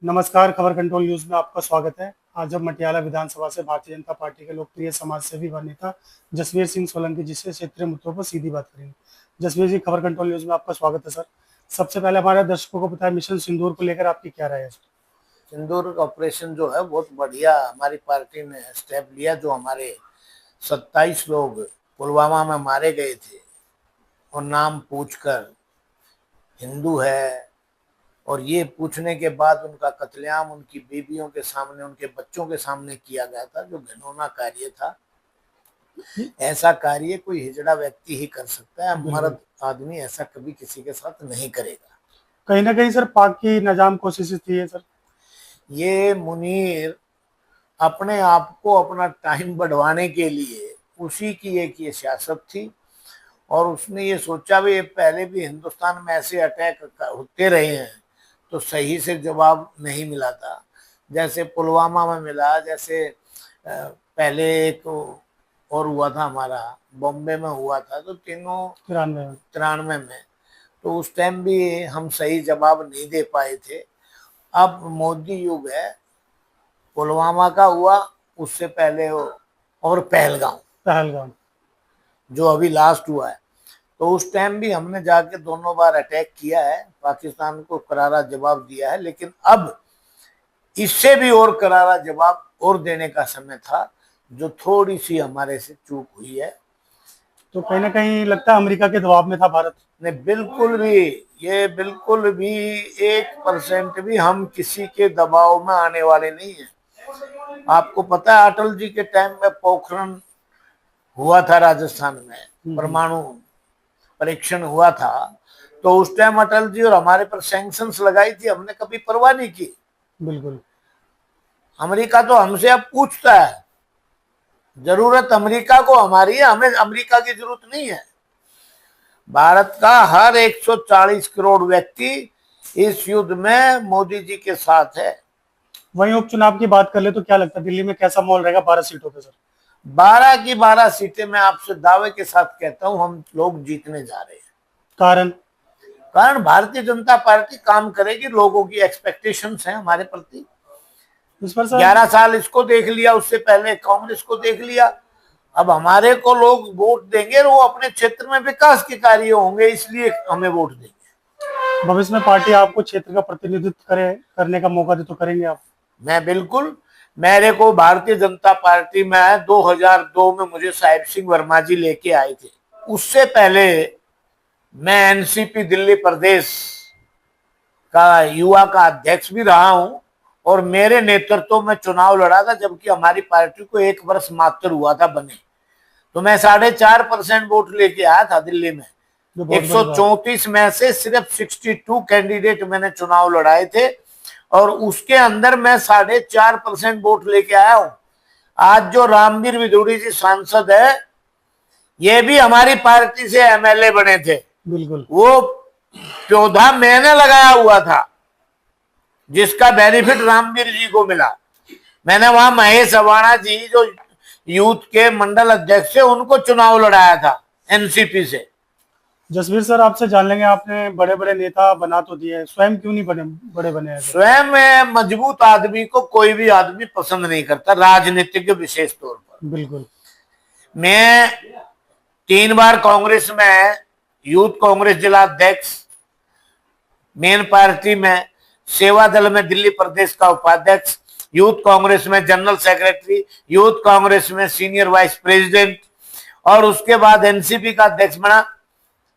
नमस्कार, खबर control news में आपका स्वागत है। आज जब मटियाला विधानसभा से भारतीय जनता पार्टी के लोकप्रिय समाज सेवी व नेता जसवीर सिंह सोलंकी जी से क्षेत्रीय मुद्दों पर सीधी बात करेंगे। जसवीर जी, खबर कंट्रोल न्यूज में आपका स्वागत है सर। सबसे पहले हमारे दर्शकों को बताएं, मिशन सिंदूर को लेकर आपकी क्या राय है सर? सिंदूर ऑपरेशन जो है बहुत बढ़िया हमारी पार्टी ने स्टेप लिया। जो हमारे 27 लोग पुलवामा में मारे गए थे और नाम पूछकर हिंदू है, और ये पूछने के बाद उनका कत्लेआम उनकी बीवियों के सामने, उनके बच्चों के सामने किया गया था, जो घिनौना कार्य था। ऐसा कार्य कोई हिजड़ा व्यक्ति ही कर सकता है, मर्द आदमी ऐसा कभी किसी के साथ नहीं करेगा। कहीं ना कहीं सर पाक की नाजाम कोशिश थी ये सर। ये मुनीर अपने आप को, अपना टाइम बढ़वाने के लिए उसी की एक ये सियासत थी, और उसने ये सोचा भी पहले भी हिंदुस्तान में ऐसे अटैक होते रहे हैं तो सही से जवाब नहीं मिला था। जैसे पुलवामा में मिला, जैसे पहले एक और हुआ था हमारा बॉम्बे में हुआ था, तो तीनों 93 में, तो उस टाइम भी हम सही जवाब नहीं दे पाए थे। अब मोदी युग है, पुलवामा का हुआ, उससे पहले और पहलगाम जो अभी लास्ट हुआ है, तो उस टाइम भी हमने जाके दोनों बार अटैक किया है, पाकिस्तान को करारा जवाब दिया है। लेकिन अब इससे भी और करारा जवाब और देने का समय था, जो थोड़ी सी हमारे से चूक हुई है। तो कहीं ना कहीं लगता है अमेरिका के दबाव में था भारत। नहीं, बिल्कुल भी, ये बिल्कुल भी 1% भी हम किसी के दबाव में आने वाले नहीं है। आपको पता है अटल जी के टाइम में पोखरण हुआ था राजस्थान में, परमाणु परीक्षण हुआ था, तो उस टाइम अटल जी और हमारे पर सैंक्शंस लगाई थी, हमने कभी परवाह नहीं की। बिल्कुल। अमेरिका तो हमसे अब पूछता है, जरूरत अमेरिका को हमारी है, हमें अमेरिका की जरूरत नहीं है। भारत का हर 140 करोड़ व्यक्ति इस युद्ध में मोदी जी के साथ है। वहीं उपचुनाव की बात कर ले तो क्या लगता है दिल्ली में कैसा माहौल रहेगा 12 सीटों पे सर? 12 की 12 सीटें मैं आपसे दावे के साथ कहता हूं हम लोग जीतने जा रहे हैं। कारण भारतीय जनता पार्टी काम करेगी, लोगों की एक्सपेक्टेशंस हैं हमारे प्रति। 11 साल इसको देख लिया, उससे पहले कांग्रेस को देख लिया, अब हमारे को लोग वोट देंगे और वो अपने क्षेत्र में विकास के कार्य होंगे, इसलिए हमें वोट देंगे। भविष्य में पार्टी आपको क्षेत्र का प्रतिनिधित्व करने का मौका दे तो करेंगे आप? मैं बिल्कुल, मेरे को भारतीय जनता पार्टी में 2002 में मुझे साहिब सिंह वर्मा जी लेके आए थे। उससे पहले मैं एनसीपी दिल्ली प्रदेश का युवा का अध्यक्ष भी रहा हूं, और मेरे नेतृत्व में चुनाव लड़ा था, जबकि हमारी पार्टी को 1 वर्ष मात्र हुआ था बने, तो मैं 4.5% वोट लेके आया था दिल्ली में। 134 में से सिर्फ 62 कैंडिडेट मैंने चुनाव लड़ाए थे, और उसके अंदर मैं 4.5% वोट लेके आया हूं। आज जो रामवीर विधुड़ी जी सांसद है, ये भी हमारी पार्टी से एमएलए बने थे। बिल्कुल। वो पौधा मैंने लगाया हुआ था, जिसका बेनिफिट रामवीर जी को मिला। मैंने वहां महेश अवाणा जी जो यूथ के मंडल अध्यक्ष है, उनको चुनाव लड़ाया था एनसीपी से। जसवीर सर, आपसे जान लेंगे, आपने बड़े बड़े नेता बना तो दिए, स्वयं क्यों नहीं बड़े बने? स्वयं मजबूत आदमी को कोई भी आदमी पसंद नहीं करता, राजनीतिक विशेष तौर पर। बिल्कुल। मैं 3 बार कांग्रेस में यूथ कांग्रेस जिला अध्यक्ष, मेन पार्टी में सेवा दल में दिल्ली प्रदेश का उपाध्यक्ष, यूथ कांग्रेस में जनरल सेक्रेटरी, यूथ कांग्रेस में सीनियर वाइस प्रेसिडेंट, और उसके बाद एनसीपी का अध्यक्ष बना।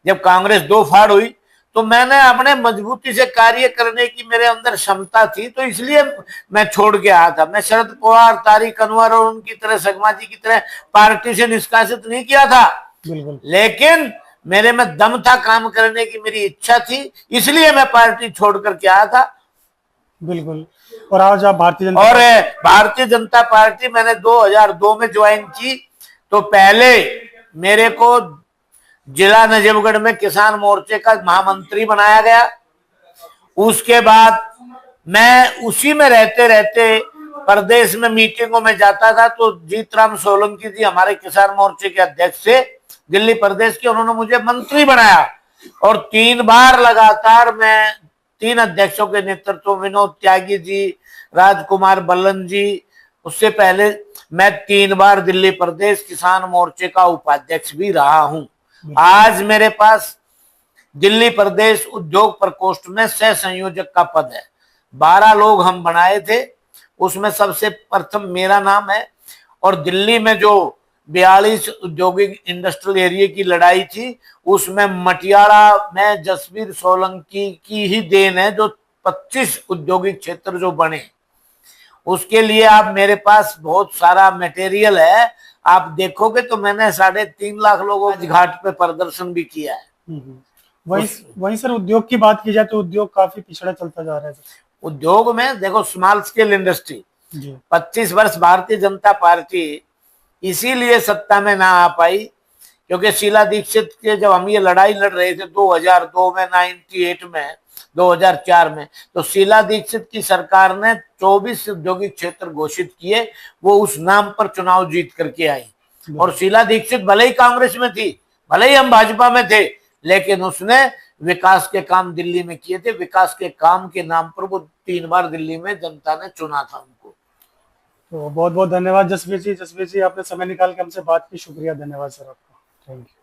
जब कांग्रेस 2 फाड़ हुई तो मैंने अपने मजबूती से कार्य करने की मेरे अंदर क्षमता थी, तो इसलिए मैं छोड़ के आया था। मैं शरद पवार, तारिक अनवर और उनकी तरह, शर्मा जी की तरह पार्टी से निष्कासित नहीं किया था। बिल्कुल। लेकिन मेरे में दम था, काम करने की मेरी इच्छा थी, इसलिए मैं पार्टी छोड़ करके आया था। बिल्कुल। और आज आप भारतीय जनता पार्टी मैंने 2002 में ज्वाइन की, तो पहले मेरे को जिला नजफगढ़ में किसान मोर्चे का महामंत्री बनाया गया। उसके बाद मैं उसी में रहते रहते प्रदेश में मीटिंगों में जाता था, तो जीतराम सोलंकी जी हमारे किसान मोर्चे के अध्यक्ष थे दिल्ली प्रदेश के, उन्होंने मुझे मंत्री बनाया, और 3 बार लगातार मैं 3 अध्यक्षों के नेतृत्व, विनोद त्यागी जी, राजकुमार बल्लन जी, उससे पहले मैं 3 बार दिल्ली प्रदेश किसान मोर्चे का उपाध्यक्ष भी रहा हूं। आज मेरे पास दिल्ली प्रदेश उद्योग प्रकोष्ठ में सह संयोजक का पद है। 12 लोग हम बनाए थे, उसमें सबसे प्रथम मेरा नाम है। और दिल्ली में जो 42 औद्योगिक इंडस्ट्रियल एरिया की लड़ाई थी, उसमें मटियाला में जसवीर सोलंकी की ही देन है, जो 25 औद्योगिक क्षेत्र जो बने, उसके लिए आप मेरे पास बहुत सारा मटेरियल है। आप देखोगे तो मैंने 3.5 लाख लोगों के घाट पे प्रदर्शन भी किया है। वहीं सर उद्योग की बात की जाए तो उद्योग काफी पिछड़ा चलता जा रहा है सर। उद्योग में देखो, स्मॉल स्केल इंडस्ट्री जी 25 वर्ष भारतीय जनता पार्टी इसीलिए सत्ता में ना आ पाई, क्योंकि शीला दीक्षित के जब हम ये लड़ाई लड़ रहे थे 2002 में, 98 में, 2004 में, तो शीला दीक्षित की सरकार ने 24 औद्योगिक क्षेत्र घोषित किए। वो उस नाम पर चुनाव जीत करके आई। और शीला दीक्षित भले ही कांग्रेस में थी, भले ही हम भाजपा में थे, लेकिन उसने विकास के काम दिल्ली में किए थे। विकास के काम के नाम पर वो 3 बार दिल्ली में जनता ने चुना था उनको। तो बहुत बहुत धन्यवाद जसवीर जी। जसवीर जी, आपने समय निकाल के हमसे बात की, शुक्रिया, धन्यवाद सर आपका। Thank you.